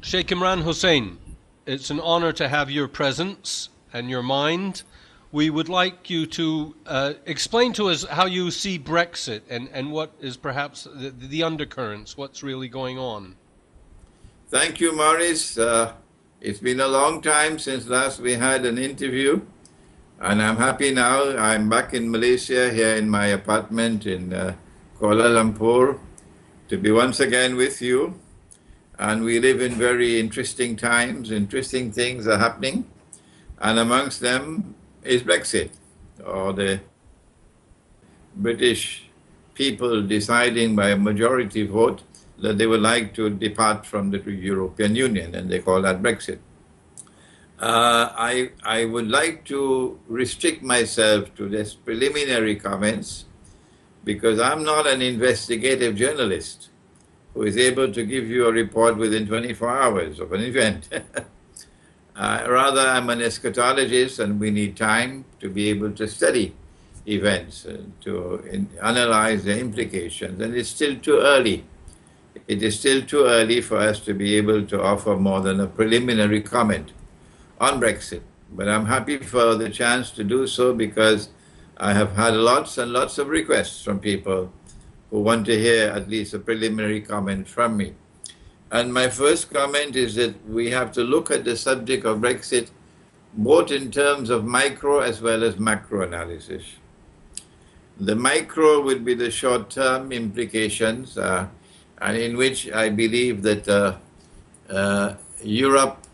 Sheikh Imran Hosein, it's an honor to have your presence and your mind. We would like you to explain to us how you see Brexit and what is perhaps the undercurrents, what's really going on. Thank you, Maurice. It's been a long time since last we had an interview, and I'm happy now. I'm back in Malaysia, here in my apartment in Kuala Lumpur, to be once again with you. And we live in very interesting times. Interesting things are happening, and amongst them is Brexit, or the British people deciding by a majority vote that they would like to depart from the European Union, and they call that Brexit. I would like to restrict myself to this preliminary comments because I'm not an investigative journalist who is able to give you a report within 24 hours of an event. Rather, I'm an eschatologist, and we need time to be able to study events, to analyze the implications, and it's still too early. It is still too early for us to be able to offer more than a preliminary comment on Brexit. But I'm happy for the chance to do so because I have had lots and lots of requests from people who want to hear at least a preliminary comment from me. And my first comment is that we have to look at the subject of Brexit both in terms of micro as well as macro analysis. The micro would be the short-term implications, and in which I believe that Europe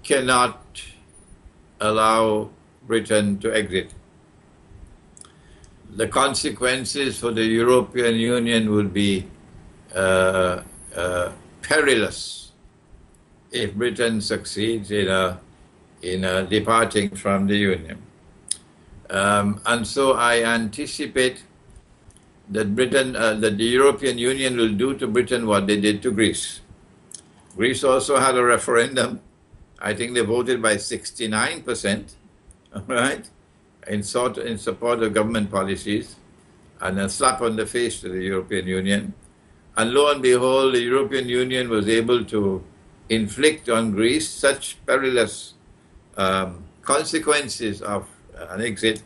cannot allow Britain to exit. The consequences for the European Union would be perilous if Britain succeeds in departing from the Union. And so I anticipate that that the European Union will do to Britain what they did to Greece. Greece also had a referendum. I think they voted by 69%, right? In support of government policies, and a slap on the face to the European Union. And lo and behold, the European Union was able to inflict on Greece such perilous consequences of an exit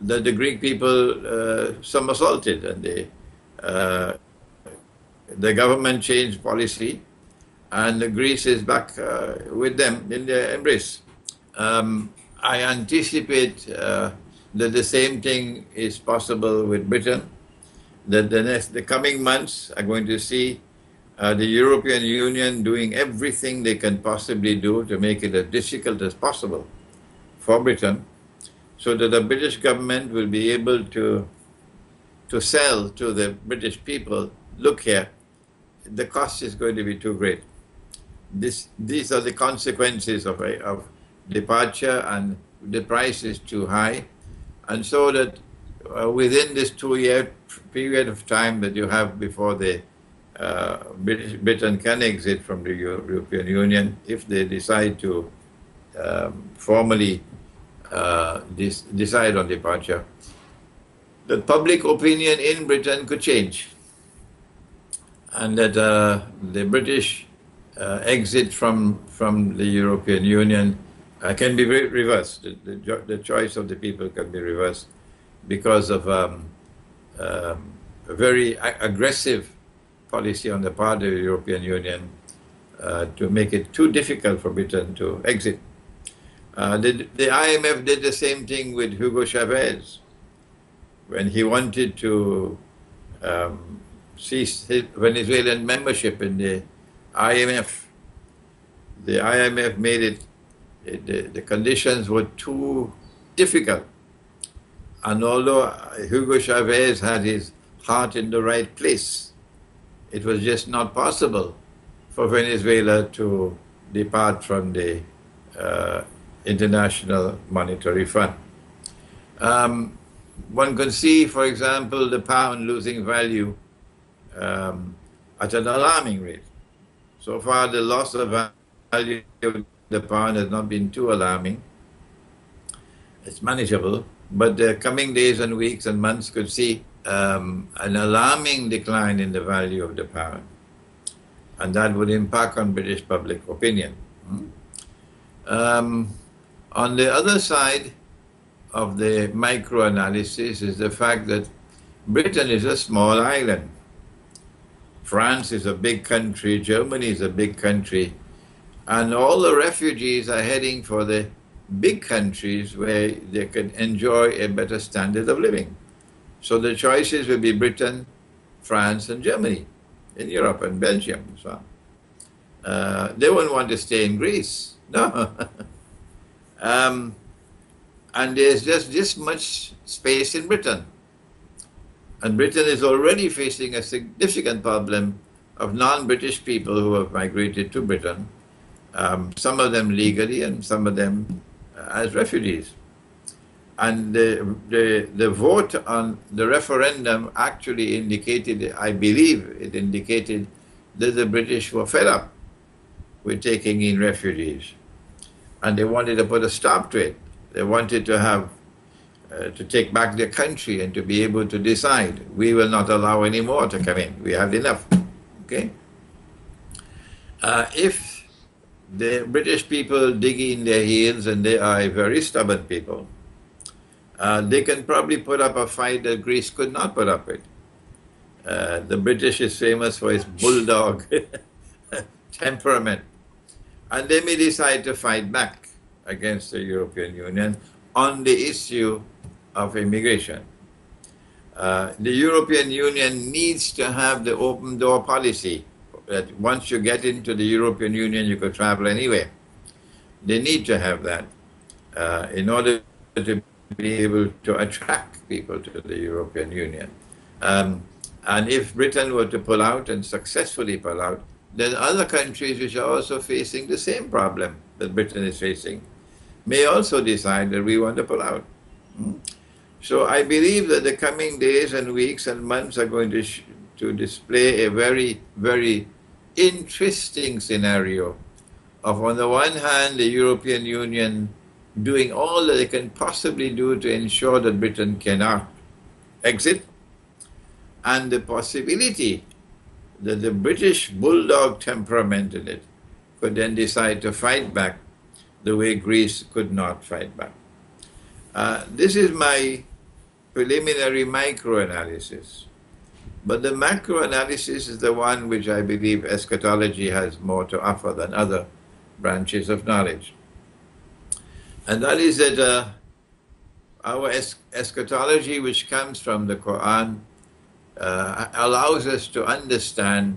that the Greek people somersaulted, and the government changed policy, and Greece is back with them in their embrace. I anticipate that the same thing is possible with Britain, that the coming months are going to see the European Union doing everything they can possibly do to make it as difficult as possible for Britain, so that the British government will be able to sell to the British people, look here, the cost is going to be too great. These are the consequences of departure, and the price is too high, and so that within this 2-year period of time that you have before the Britain can exit from the European Union, if they decide to formally decide on departure, the public opinion in Britain could change, and that the British exit from the European Union can be reversed. The choice of the people can be reversed because of a very aggressive policy on the part of the European Union to make it too difficult for Britain to exit. The IMF did the same thing with Hugo Chavez when he wanted to cease his Venezuelan membership in the IMF. The IMF made it, the conditions were too difficult. And although Hugo Chavez had his heart in the right place, it was just not possible for Venezuela to depart from the International Monetary Fund. One can see, for example, the pound losing value at an alarming rate. So far, the loss of value of the pound has not been too alarming. It's manageable, but the coming days and weeks and months could see an alarming decline in the value of the pound. and that would impact on British public opinion. On the other side of the microanalysis is the fact that Britain is a small island. France is a big country, Germany is a big country, and all the refugees are heading for the big countries where they can enjoy a better standard of living. So the choices will be Britain, France, and Germany in Europe, and Belgium and so on. They won't want to stay in Greece. No. And there's just this much space in Britain. And Britain is already facing a significant problem of non-British people who have migrated to Britain, some of them legally and some of them as refugees. And the vote on the referendum actually indicated, I believe it indicated, that the British were fed up with taking in refugees. And they wanted to put a stop to it. They wanted to have, to take back their country and to be able to decide, we will not allow any more to come in. We have enough. Okay? If the British people dig in their heels, and they are a very stubborn people, they can probably put up a fight that Greece could not put up with. The British is famous for its bulldog temperament. And they may decide to fight back against the European Union on the issue of immigration. The European Union needs to have the open door policy that once you get into the European Union, you can travel anywhere. They need to have that in order to be able to attract people to the European Union. And if Britain were to pull out and successfully pull out, then other countries which are also facing the same problem that Britain is facing may also decide that we want to pull out. So I believe that the coming days and weeks and months are going to display a very, very interesting scenario of, on the one hand, the European Union doing all that they can possibly do to ensure that Britain cannot exit, and the possibility that the British bulldog temperament in it could then decide to fight back the way Greece could not fight back. This is my preliminary microanalysis. But the macroanalysis is the one which I believe eschatology has more to offer than other branches of knowledge. And that is that our eschatology, which comes from the Quran, allows us to understand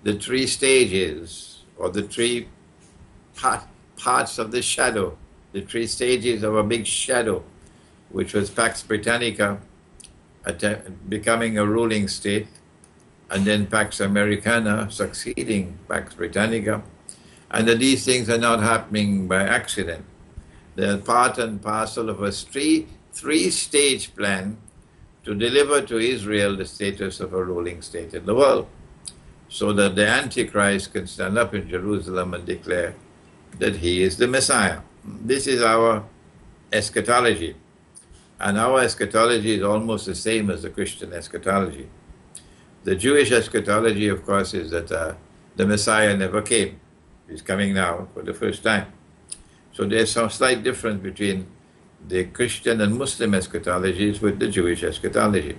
the three stages, or the three parts of the shadow, the three stages of a big shadow, which was Pax Britannica, becoming a ruling state, and then Pax Americana succeeding Pax Britannica, and that these things are not happening by accident. They're part and parcel of a three-stage plan to deliver to Israel the status of a ruling state in the world, so that the Antichrist can stand up in Jerusalem and declare that he is the Messiah. This is our eschatology. And our eschatology is almost the same as the Christian eschatology. The Jewish eschatology, of course, is that the Messiah never came. He's coming now for the first time. So there's some slight difference between the Christian and Muslim eschatologies with the Jewish eschatology.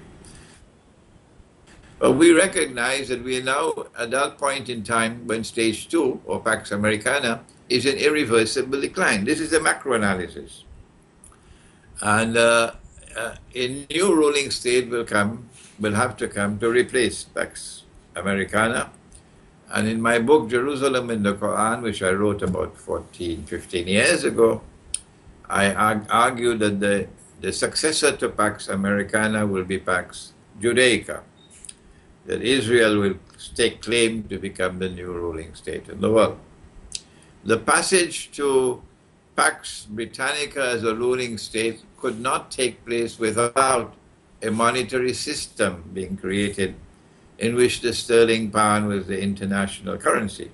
But we recognize that we are now at that point in time when stage 2, or Pax Americana, is in irreversible decline. This is a macroanalysis. And a new ruling state will have to come to replace Pax Americana. And in my book, Jerusalem in the Quran, which I wrote about 15 years ago, I argue that the successor to Pax Americana will be Pax Judaica, that Israel will take claim to become the new ruling state in the world. The passage to Pax Britannica as a ruling state could not take place without a monetary system being created in which the sterling pound was the international currency.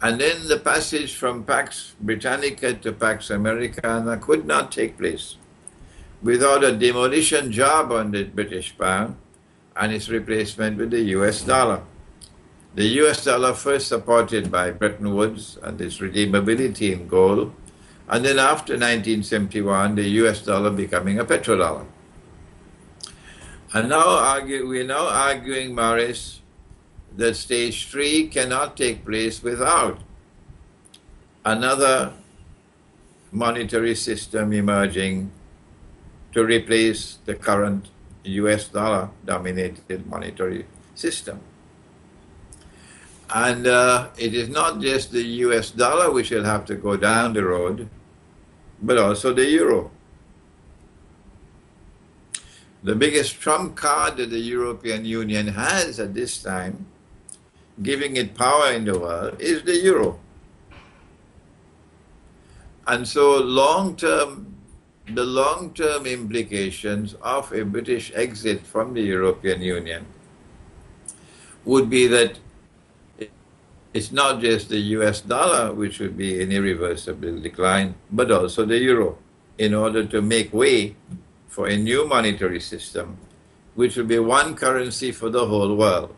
And then the passage from Pax Britannica to Pax Americana could not take place without a demolition job on the British pound and its replacement with the US dollar. The US dollar first supported by Bretton Woods and its redeemability in gold, and then after 1971, the US dollar becoming a petrodollar. And now we're now arguing, Maurice, that stage 3 cannot take place without another monetary system emerging to replace the current US dollar dominated monetary system. And it is not just the US dollar which will have to go down the road, but also the euro. The biggest trump card that the European Union has at this time, giving it power in the world, is the euro. And so the long-term implications of a British exit from the European Union would be that it's not just the US dollar which would be in irreversible decline, but also the euro, in order to make way for a new monetary system, which will be one currency for the whole world.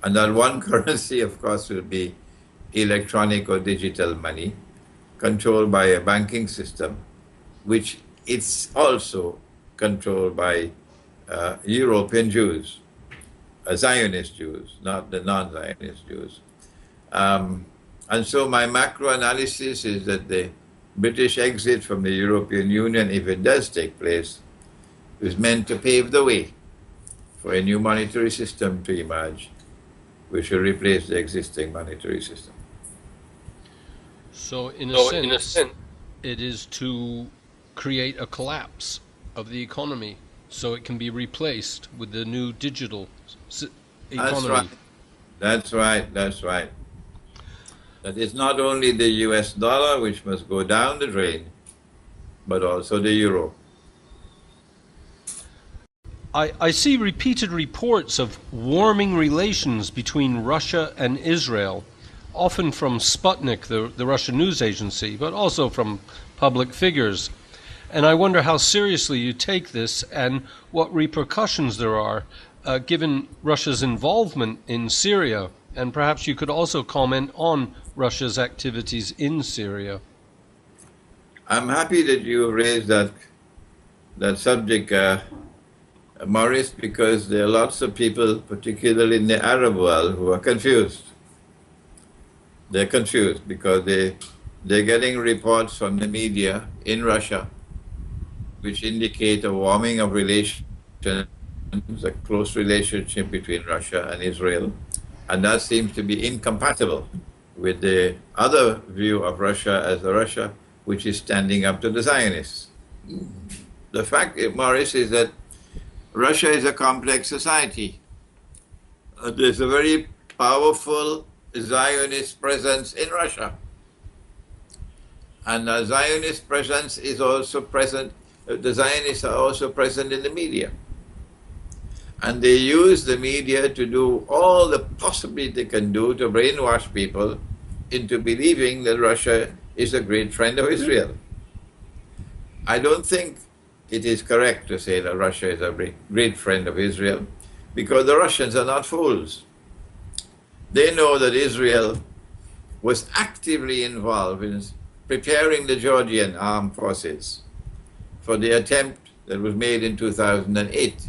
And that one currency, of course, will be electronic or digital money, controlled by a banking system, which it's also controlled by European Jews, Zionist Jews, not the non-Zionist Jews. And so my macro analysis is that the British exit from the European Union, if it does take place, is meant to pave the way for a new monetary system to emerge, which will replace the existing monetary system. So in a sense, it is to create a collapse of the economy so it can be replaced with the new digital economy. That's right. That it's not only the US dollar which must go down the drain, but also the euro. I see repeated reports of warming relations between Russia and Israel, often from Sputnik, the Russian news agency, but also from public figures. And I wonder how seriously you take this and what repercussions there are, given Russia's involvement in Syria. And perhaps you could also comment on Russia's activities in Syria. I'm happy that you raised that subject, Maurice, because there are lots of people, particularly in the Arab world, who are confused. They're confused because they're getting reports from the media in Russia which indicate a warming of relations, a close relationship between Russia and Israel. And that seems to be incompatible with the other view of Russia as a Russia which is standing up to the Zionists. The fact, Maurice, is that Russia is a complex society. There's a very powerful Zionist presence in Russia. And the Zionist presence is also present, the Zionists are also present in the media. And they use the media to do all the possibly they can do to brainwash people into believing that Russia is a great friend of Israel. I don't think it is correct to say that Russia is a great friend of Israel, because the Russians are not fools. They know that Israel was actively involved in preparing the Georgian armed forces for the attempt that was made in 2008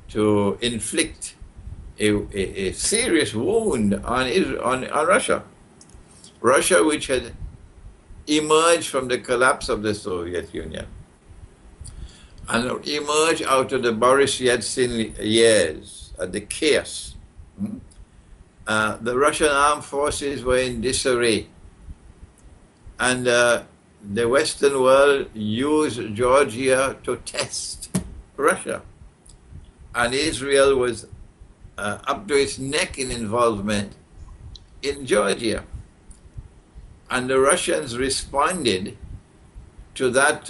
to inflict a serious wound on Russia. Russia, which had emerged from the collapse of the Soviet Union and emerged out of the Boris Yeltsin years, the chaos. The Russian armed forces were in disarray. And the Western world used Georgia to test Russia. And Israel was up to its neck in involvement in Georgia. And the Russians responded to that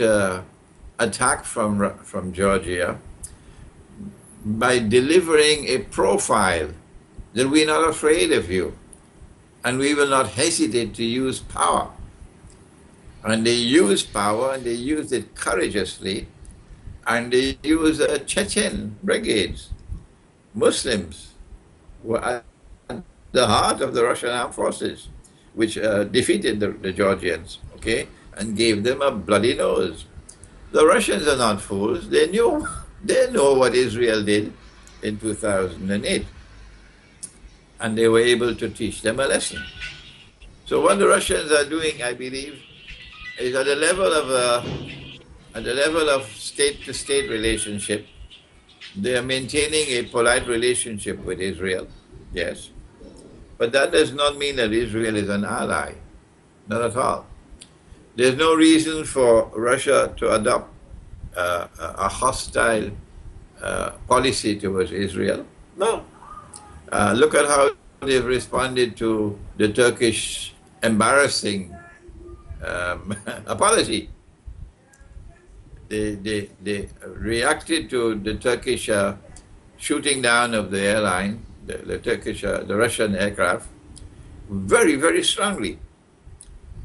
attack from Georgia by delivering a profile that we're not afraid of you, and we will not hesitate to use power. And they used power, and they used it courageously, and they used Chechen brigades. Muslims were the heart of the Russian armed forces, which defeated the Georgians, okay, and gave them a bloody nose. The Russians are not fools. They know what Israel did in 2008, and they were able to teach them a lesson. So what the Russians are doing, I believe, is at the level of state-to-state relationship. They are maintaining a polite relationship with Israel, yes, but that does not mean that Israel is an ally, not at all. There's no reason for Russia to adopt a hostile policy towards Israel. No. Look at how they've responded to the Turkish embarrassing apology. They reacted to the Turkish shooting down of the airline, the Russian aircraft, very, very strongly.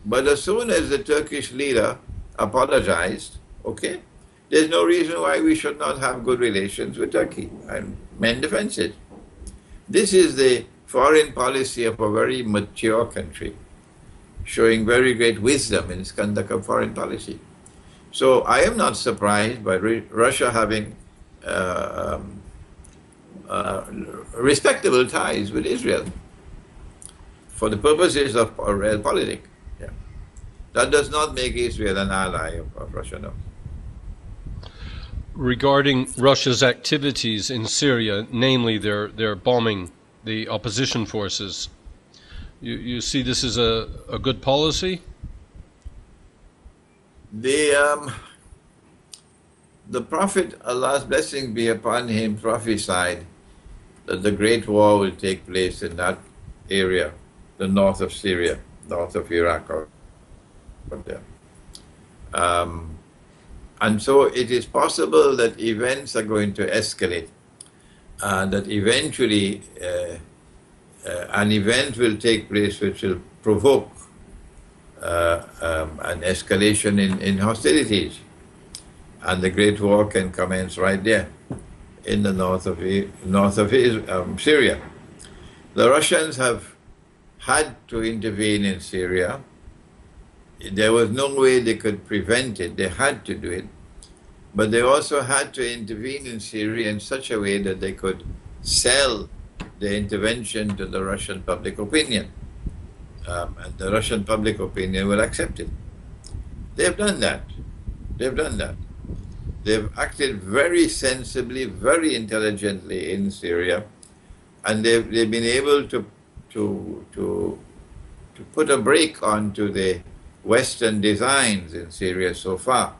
But as soon as the Turkish leader apologized, okay, there's no reason why we should not have good relations with Turkey and mend defenses. This is the foreign policy of a very mature country, showing very great wisdom in its conduct of foreign policy. So I am not surprised by Russia having respectable ties with Israel for the purposes of realpolitik. Yeah. That does not make Israel an ally of Russia, no. Regarding Russia's activities in Syria, namely their bombing the opposition forces, you see this as a good policy? The Prophet, Allah's blessing be upon him, prophesied that the Great War will take place in that area, the north of Syria, north of Iraq, or there. And so it is possible that events are going to escalate, and that eventually an event will take place which will provoke an escalation in hostilities, and the Great War can commence right there in the north of Syria. The Russians have had to intervene in Syria. There was no way they could prevent it. They had to do it. But they also had to intervene in Syria in such a way that they could sell the intervention to the Russian public opinion. And the Russian public opinion will accept it. They've done that. They've done that. They've acted very sensibly, very intelligently in Syria, and they've been able to put a brake onto the Western designs in Syria so far.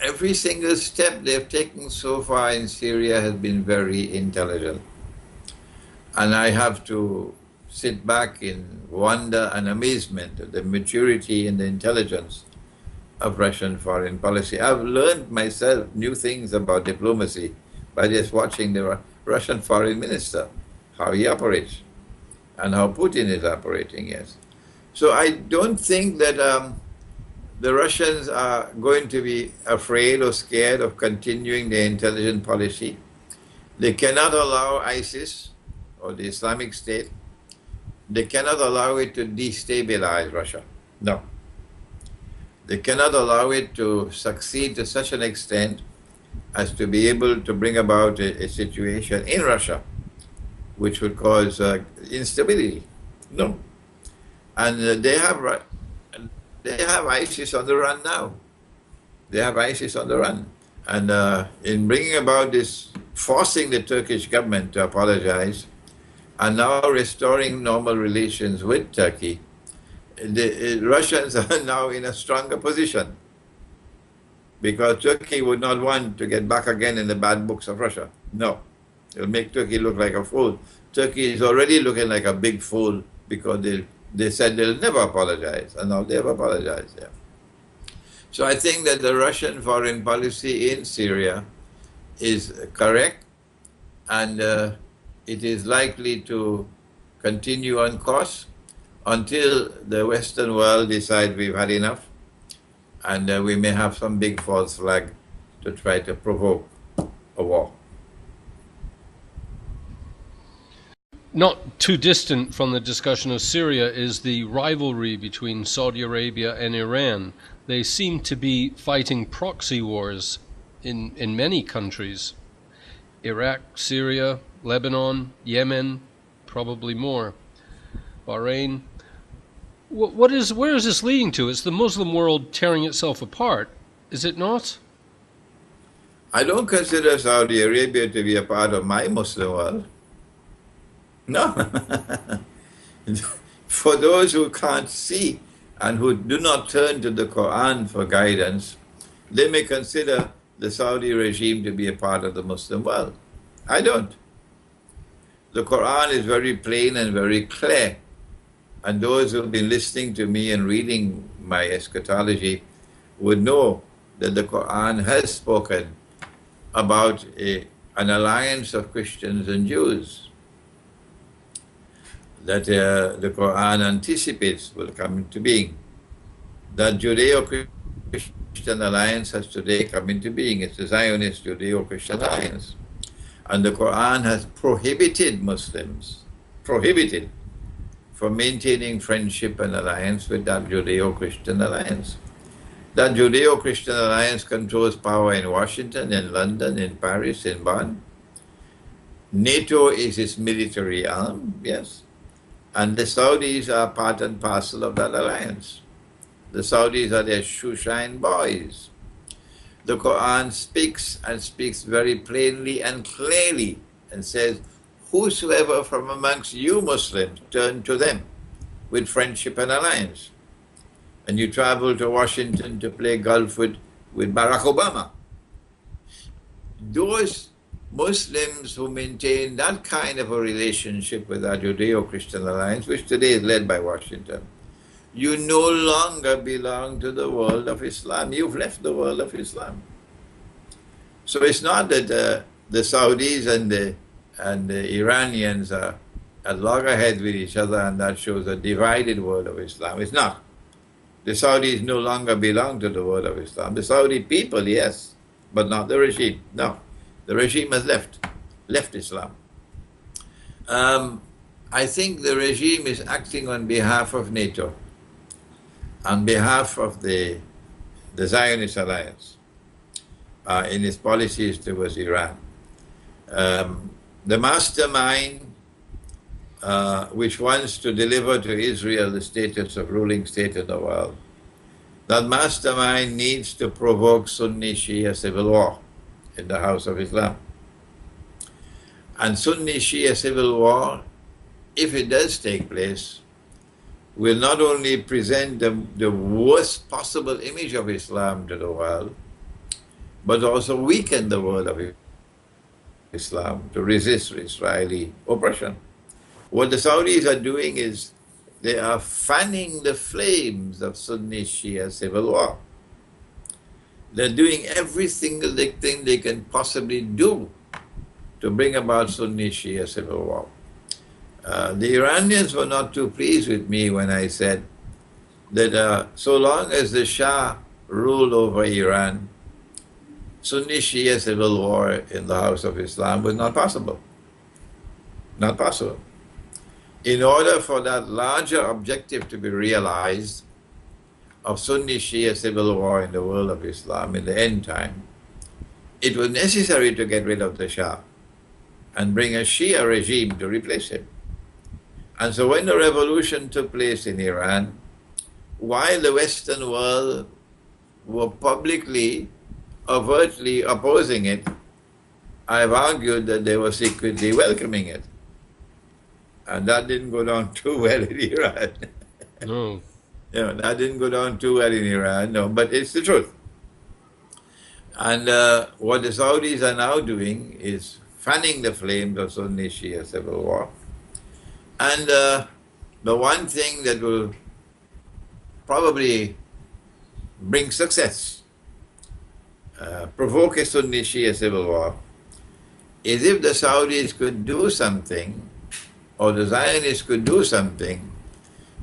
Every single step they've taken so far in Syria has been very intelligent. And I have to sit back in wonder and amazement at the maturity and the intelligence of Russian foreign policy. I've learned myself new things about diplomacy by just watching the Russian foreign minister, how he operates, and how Putin is operating, yes. So I don't think that the Russians are going to be afraid or scared of continuing their intelligent policy. They cannot allow ISIS or the Islamic State, they cannot allow it to destabilize Russia. No. They cannot allow it to succeed to such an extent as to be able to bring about a situation in Russia which would cause instability. No. And they have ISIS on the run now. They have ISIS on the run. And in bringing about this, forcing the Turkish government to apologize, and now restoring normal relations with Turkey, the Russians are now in a stronger position, because Turkey would not want to get back again in the bad books of Russia. No. It'll make Turkey look like a fool. Turkey is already looking like a big fool because they said they'll never apologize, and now they've apologized. Yeah. So I think that the Russian foreign policy in Syria is correct, and it is likely to continue on course until the Western world decides we've had enough, and we may have some big false flag to try to provoke a war. not too distant from the discussion of Syria is the rivalry between Saudi Arabia and Iran. They seem to be fighting proxy wars in many countries. Iraq, Syria, Lebanon, Yemen, probably more. Bahrain. Where is this leading to? It's the Muslim world tearing itself apart, is it not? I don't consider Saudi Arabia to be a part of my Muslim world. No. For those who can't see and who do not turn to the Quran for guidance, they may consider the Saudi regime to be a part of the Muslim world. I don't. The Quran is very plain and very clear. And those who have been listening to me and reading my eschatology would know that the Quran has spoken about an alliance of Christians and Jews that the Quran anticipates will come into being. That Judeo-Christian alliance has today come into being. It's the Zionist Judeo-Christian alliance. And the Quran has prohibited Muslims, from maintaining friendship and alliance with that Judeo-Christian alliance. That Judeo-Christian alliance controls power in Washington, in London, in Paris, in Bonn. NATO is its military arm, yes. And the Saudis are part and parcel of that alliance. The Saudis are their shoeshine boys. The Quran speaks and speaks very plainly and clearly and says, whosoever from amongst you Muslims turn to them with friendship and alliance. And you travel to Washington to play golf with Barack Obama. Those Muslims who maintain that kind of a relationship with our Judeo-Christian alliance, which today is led by Washington, you no longer belong to the world of Islam. You've left the world of Islam. So it's not that the Saudis and the Iranians are at loggerheads with each other and that shows a divided world of Islam. It's not. The Saudis no longer belong to the world of Islam. The Saudi people, yes, but not the regime. No, the regime has left Islam. I think the regime is acting on behalf of NATO, on behalf of the Zionist alliance in its policies towards Iran. The mastermind which wants to deliver to Israel the status of ruling state in the world, that mastermind needs to provoke Sunni Shia civil war in the House of Islam. And Sunni Shia civil war, if it does take place, will not only present the worst possible image of Islam to the world, but also weaken the world of Islam to resist Israeli oppression. What the Saudis are doing is they are fanning the flames of Sunni Shia civil war. They're doing every single thing they can possibly do to bring about Sunni Shia civil war. The Iranians were not too pleased with me when I said that so long as the Shah ruled over Iran, Sunni Shia civil war in the House of Islam was not possible. Not possible. In order for that larger objective to be realized of Sunni Shia civil war in the world of Islam in the end time, it was necessary to get rid of the Shah and bring a Shia regime to replace him. And so when the revolution took place in Iran, while the Western world were publicly, overtly opposing it, I've argued that they were secretly welcoming it. And that didn't go down too well in Iran. No. That didn't go down too well in Iran, no, but it's the truth. And what the Saudis are now doing is fanning the flames of Sunni Shia civil war. And the one thing that will probably bring success, provoke a Sunni Shia civil war, is if the Saudis could do something, or the Zionists could do something,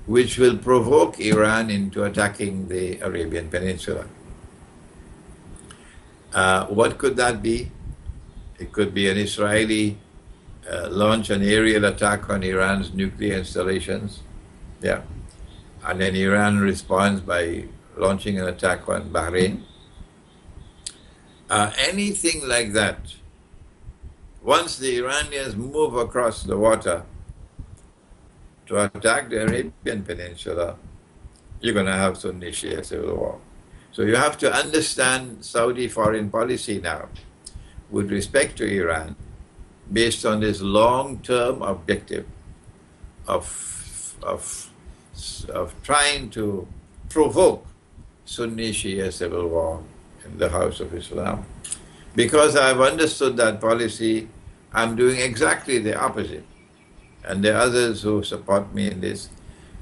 which will provoke Iran into attacking the Arabian Peninsula. What could that be? It could be an Israeli launch an aerial attack on Iran's nuclear installations. Yeah. And then Iran responds by launching an attack on Bahrain. Anything like that, once the Iranians move across the water to attack the Arabian Peninsula, you're going to have Sunni Shia civil war. So you have to understand Saudi foreign policy now with respect to Iran based on this long-term objective of trying to provoke Sunni Shia civil war in the House of Islam. Because I've understood that policy, I'm doing exactly the opposite. And there are others who support me in this,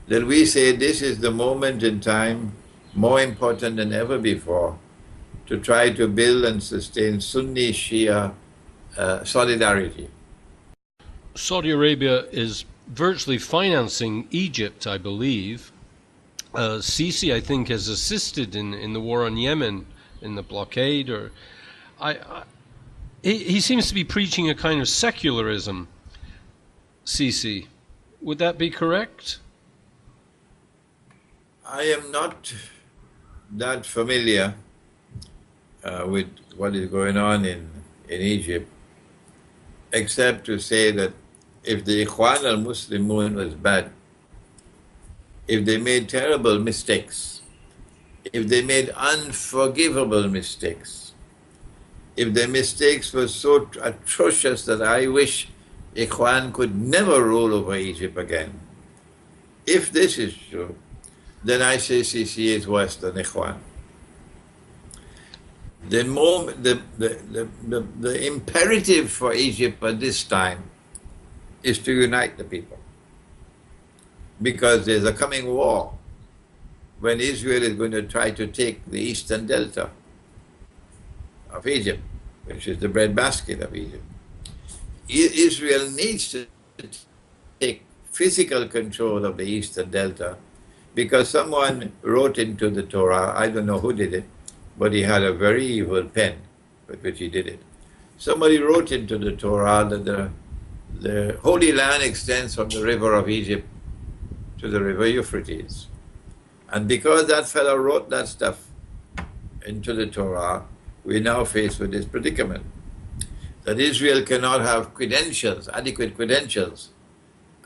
that we say this is the moment in time more important than ever before to try to build and sustain Sunni Shia solidarity. Saudi Arabia is virtually financing Egypt, I believe. Sisi, I think, has assisted in the war on Yemen, in the blockade. Or he seems to be preaching a kind of secularism, Sisi. Would that be correct? I am not that familiar with what is going on in Egypt, except to say that if the Ikhwan al-Muslimun was bad, if they made terrible mistakes, if they made unforgivable mistakes, if their mistakes were so atrocious that I wish Ikhwan could never rule over Egypt again, if this is true, then I say Sisi is worse than Ikhwan. The imperative for Egypt at this time is to unite the people. Because there's a coming war when Israel is going to try to take the eastern delta of Egypt, which is the breadbasket of Egypt. Israel needs to take physical control of the eastern delta because someone wrote into the Torah, I don't know who did it, but he had a very evil pen with which he did it. Somebody wrote into the Torah that the Holy Land extends from the river of Egypt to the river Euphrates. And because that fellow wrote that stuff into the Torah, we're now faced with this predicament, that Israel cannot have credentials, adequate credentials,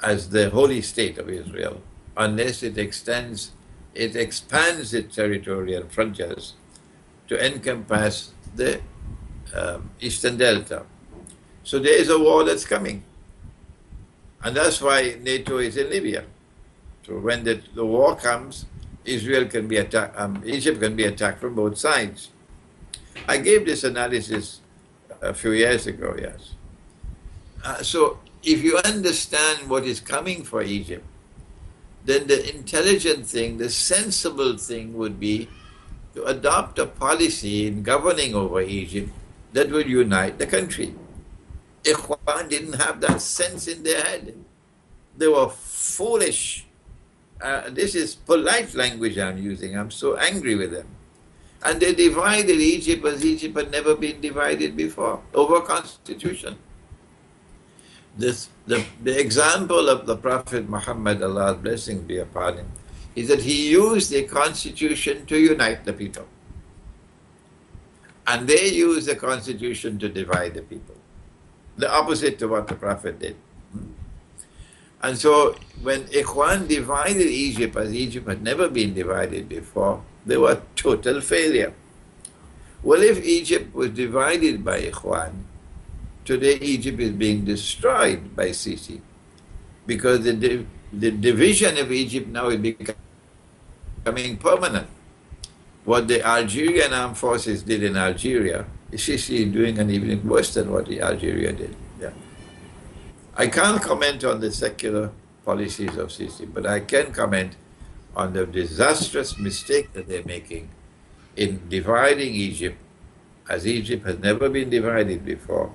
as the holy state of Israel, unless it expands its territorial frontiers to encompass the Eastern Delta. So there is a war that's coming. And that's why NATO is in Libya. So when the war comes, Israel can be attacked, Egypt can be attacked from both sides. I gave this analysis a few years ago, yes. So if you understand what is coming for Egypt, then the intelligent thing, the sensible thing would be to adopt a policy in governing over Egypt that would unite the country. Ikhwan didn't have that sense in their head. They were foolish. This is polite language I'm using. I'm so angry with them. And they divided Egypt as Egypt had never been divided before, over constitution. The example of the Prophet Muhammad, Allah's blessings be upon him, is that he used the constitution to unite the people. And they used the constitution to divide the people. The opposite to what the Prophet did. And so when Ikhwan divided Egypt as Egypt had never been divided before, they were total failure. Well, if Egypt was divided by Ikhwan, today Egypt is being destroyed by Sisi, because the division of Egypt now is becoming permanent. What the Algerian armed forces did in Algeria, Sisi is doing an even worse than what the Algeria did. Yeah. I can't comment on the secular policies of Sisi, but I can comment on the disastrous mistake that they're making in dividing Egypt as Egypt has never been divided before,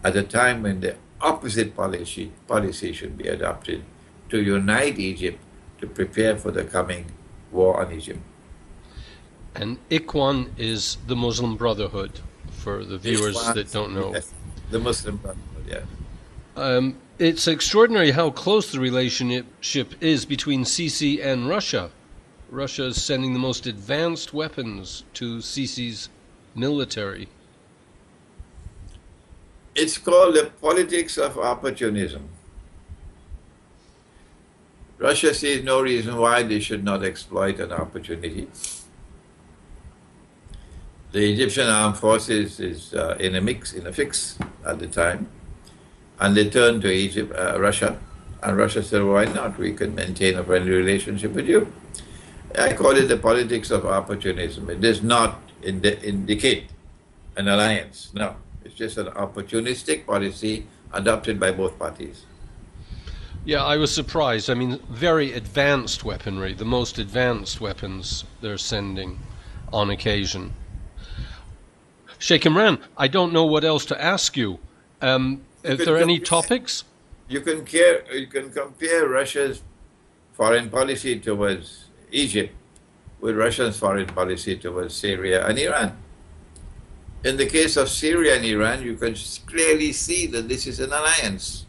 at a time when the opposite policy should be adopted to unite Egypt to prepare for the coming war on Egypt. And Ikhwan is the Muslim Brotherhood, for the viewers that don't know. Yes, the Muslim Brotherhood, yeah. It's extraordinary how close the relationship is between Sisi and Russia. Russia is sending the most advanced weapons to Sisi's military. It's called the politics of opportunism. Russia sees no reason why they should not exploit an opportunity. The Egyptian armed forces is in a fix at the time, and they turned to Russia, and Russia said, "Why not? We can maintain a friendly relationship with you." I call it the politics of opportunism. It does not indicate an alliance. No, it's just an opportunistic policy adopted by both parties. Yeah, I was surprised. I mean, very advanced weaponry, the most advanced weapons they're sending on occasion. Sheikh Imran, I don't know what else to ask you. Are there any topics? You can compare Russia's foreign policy towards Egypt with Russia's foreign policy towards Syria and Iran. In the case of Syria and Iran, you can clearly see that this is an alliance.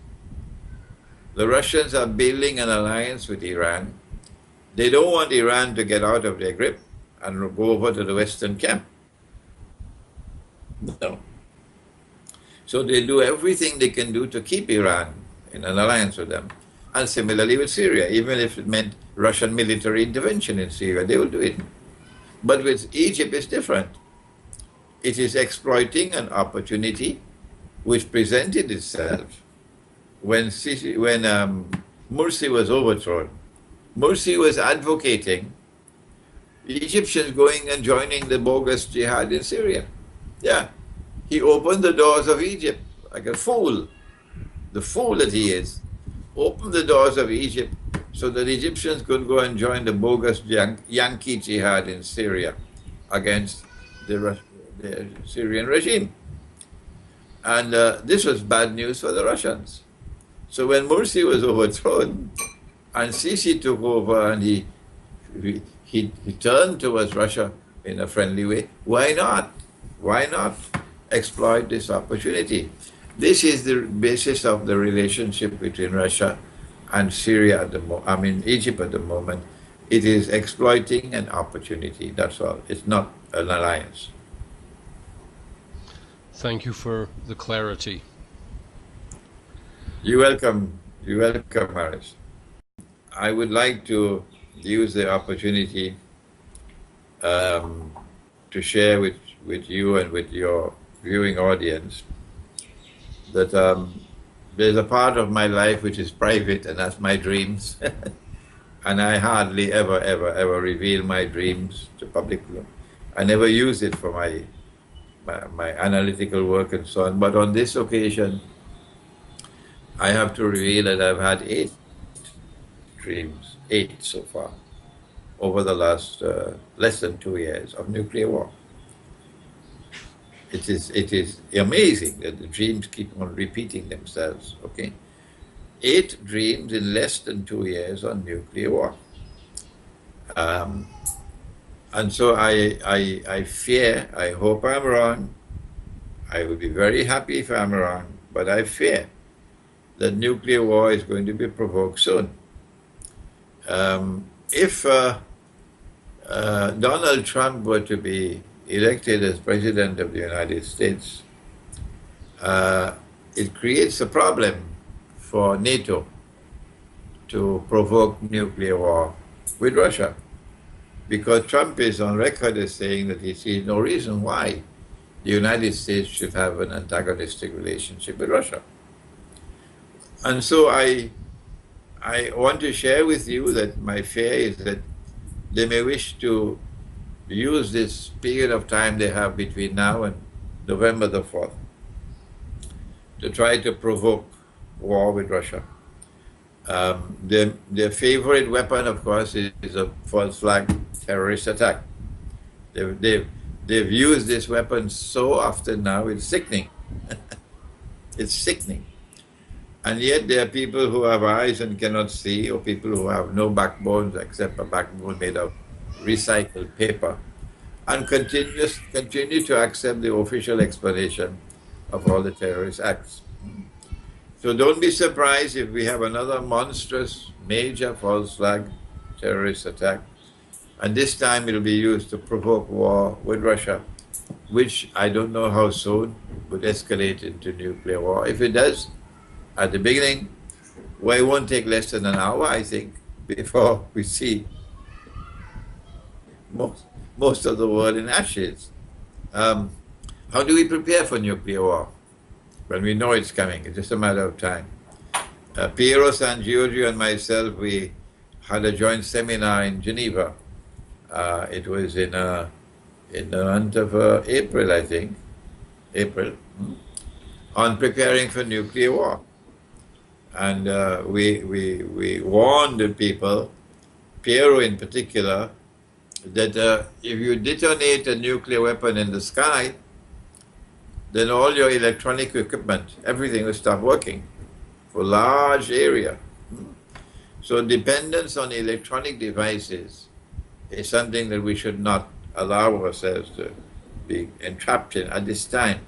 The Russians are building an alliance with Iran. They don't want Iran to get out of their grip and go over to the Western camp. No. So they do everything they can do to keep Iran in an alliance with them. And similarly with Syria, even if it meant Russian military intervention in Syria, they will do it. But with Egypt, it's different. It is exploiting an opportunity which presented itself when Morsi was overthrown. Morsi was advocating the Egyptians going and joining the bogus jihad in Syria. Yeah, he opened the doors of Egypt like a fool. The fool that he is, opened the doors of Egypt so that Egyptians could go and join the bogus Yankee jihad in Syria against the Syrian regime. And this was bad news for the Russians. So when Morsi was overthrown and Sisi took over and he turned towards Russia in a friendly way, why not? Why not exploit this opportunity? This is the basis of the relationship between Russia and Syria Egypt at the moment. It is exploiting an opportunity, that's all. It's not an alliance. Thank you for the clarity. You're welcome. You're welcome, Maris. I would like to use the opportunity to share with you and with your viewing audience that there's a part of my life which is private, and that's my dreams. And I hardly ever reveal my dreams to public. I never use it for my analytical work and so on. But on this occasion, I have to reveal that I've had 8 dreams, 8 so far, over the last less than 2 years of nuclear war. It is amazing that the dreams keep on repeating themselves, okay? 8 dreams in less than 2 years on nuclear war. And so I fear, I hope I'm wrong, I would be very happy if I'm wrong, but I fear that nuclear war is going to be provoked soon. If Donald Trump were to be elected as President of the United States, it creates a problem for NATO to provoke nuclear war with Russia, because Trump is on record as saying that he sees no reason why the United States should have an antagonistic relationship with Russia. And so I want to share with you that my fear is that they may wish to use this period of time they have between now and November the 4th to try to provoke war with Russia. Their favorite weapon, of course, is a false flag terrorist attack. They've used this weapon so often now, it's sickening. It's sickening. And yet there are people who have eyes and cannot see, or people who have no backbones except a backbone made of recycled paper, and continue to accept the official explanation of all the terrorist acts. So don't be surprised if we have another monstrous, major false flag terrorist attack. And this time it'll be used to provoke war with Russia, which I don't know how soon would escalate into nuclear war. If it does, at the beginning, well, it won't take less than an hour, I think, before we see most of the world in ashes. How do we prepare for nuclear war? When we know it's coming, it's just a matter of time. Piero San Giorgio and myself, we had a joint seminar in Geneva. It was in the month of April, I think, on preparing for nuclear war. And we warned the people, Piero in particular, that if you detonate a nuclear weapon in the sky, then all your electronic equipment, everything will stop working for large area. So dependence on electronic devices is something that we should not allow ourselves to be entrapped in at this time.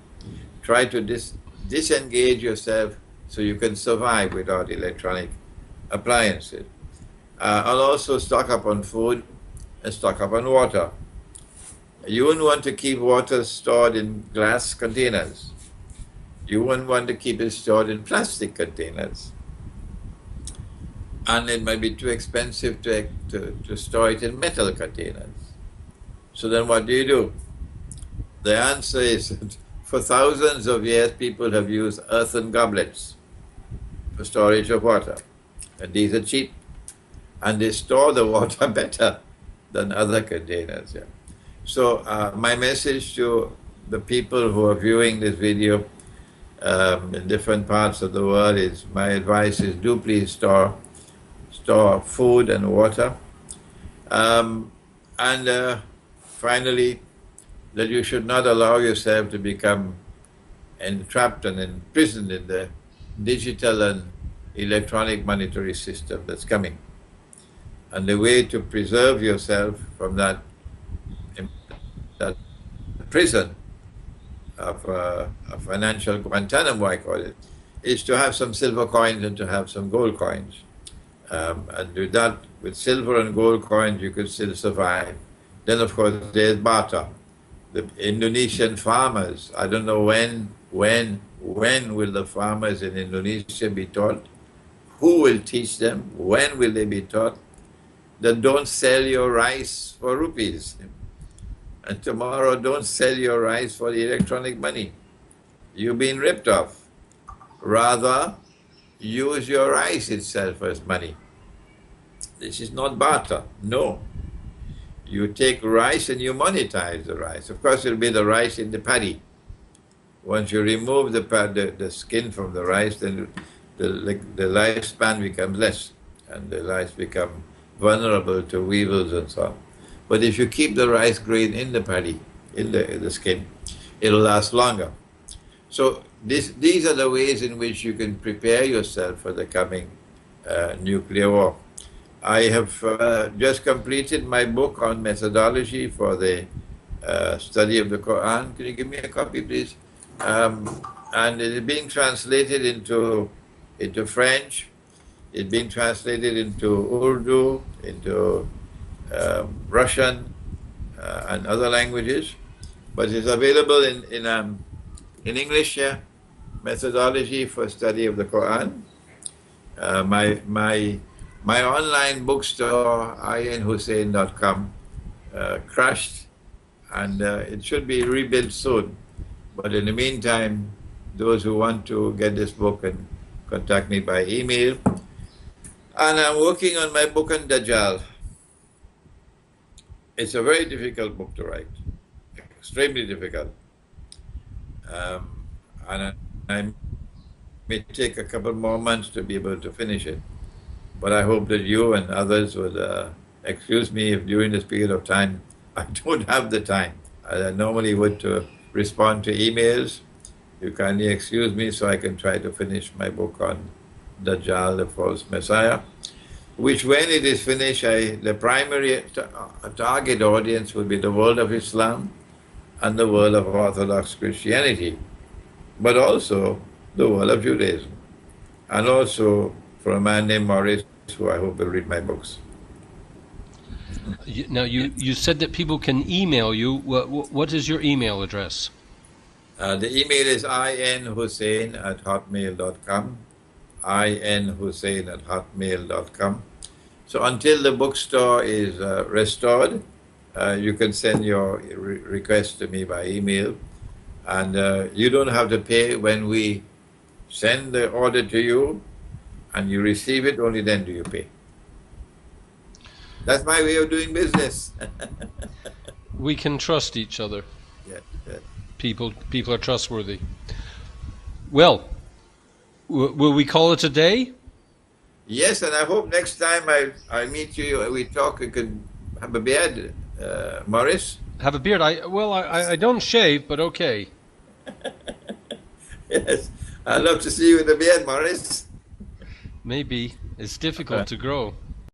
Try to disengage yourself so you can survive without electronic appliances. I'll also stock up on food and stock up on water. You wouldn't want to keep water stored in glass containers. You wouldn't want to keep it stored in plastic containers. And it might be too expensive to store it in metal containers. So then what do? The answer is that for thousands of years people have used earthen goblets for storage of water. And these are cheap. And they store the water better than other containers. Yeah. So my message to the people who are viewing this video in different parts of the world is, my advice is, do please store food and water. Finally, that you should not allow yourself to become entrapped and imprisoned in the digital and electronic monetary system that's coming. And the way to preserve yourself from that prison of financial Guantanamo, I call it, is to have some silver coins and to have some gold coins. And with that, with silver and gold coins, you could still survive. Then, of course, there's barter. The Indonesian farmers, I don't know when will the farmers in Indonesia be taught? Who will teach them? When will they be taught? That don't sell your rice for rupees. And tomorrow, don't sell your rice for electronic money. You've been ripped off. Rather, use your rice itself as money. This is not barter, no. You take rice and you monetize the rice. Of course, it'll be the rice in the paddy. Once you remove the skin from the rice, then the lifespan becomes less, and the rice become vulnerable to weevils and so on. But if you keep the rice grain in the paddy, in the skin, it'll last longer. So these are the ways in which you can prepare yourself for the coming nuclear war. I have just completed my book on methodology for the study of the Quran. Can you give me a copy, please? And it is being translated into French. It's being translated into Urdu, into Russian, and other languages. But it's available in English here. Methodology for study of the Quran. My online bookstore, inhosein.com, crashed, and it should be rebuilt soon. But in the meantime, those who want to get this book can contact me by email. And I'm working on my book on Dajjal. It's a very difficult book to write, extremely difficult. And I may take a couple more months to be able to finish it. But I hope that you and others would excuse me if during this period of time I don't have the time. I normally would to respond to emails. You kindly excuse me so I can try to finish my book on Dajjal, the false Messiah, which when it is finished, the primary target audience will be the world of Islam and the world of Orthodox Christianity, but also the world of Judaism. and also for a man named Morris, who I hope will read my books. Now, you said that people can email you. What is your email address? The email is inhussein@hotmail.com, inhussein@hotmail.com. So until the bookstore is restored, you can send your request to me by email. And you don't have to pay when we send the order to you and you receive it, only then do you pay. That's my way of doing business. We can trust each other. Yeah, yeah. People are trustworthy. Well, will we call it a day? Yes, and I hope next time I meet you, we talk, you can have a beard, Morris. Have a beard? I don't shave, but okay. Yes, I'd love to see you with a beard, Morris. Maybe. It's difficult to grow.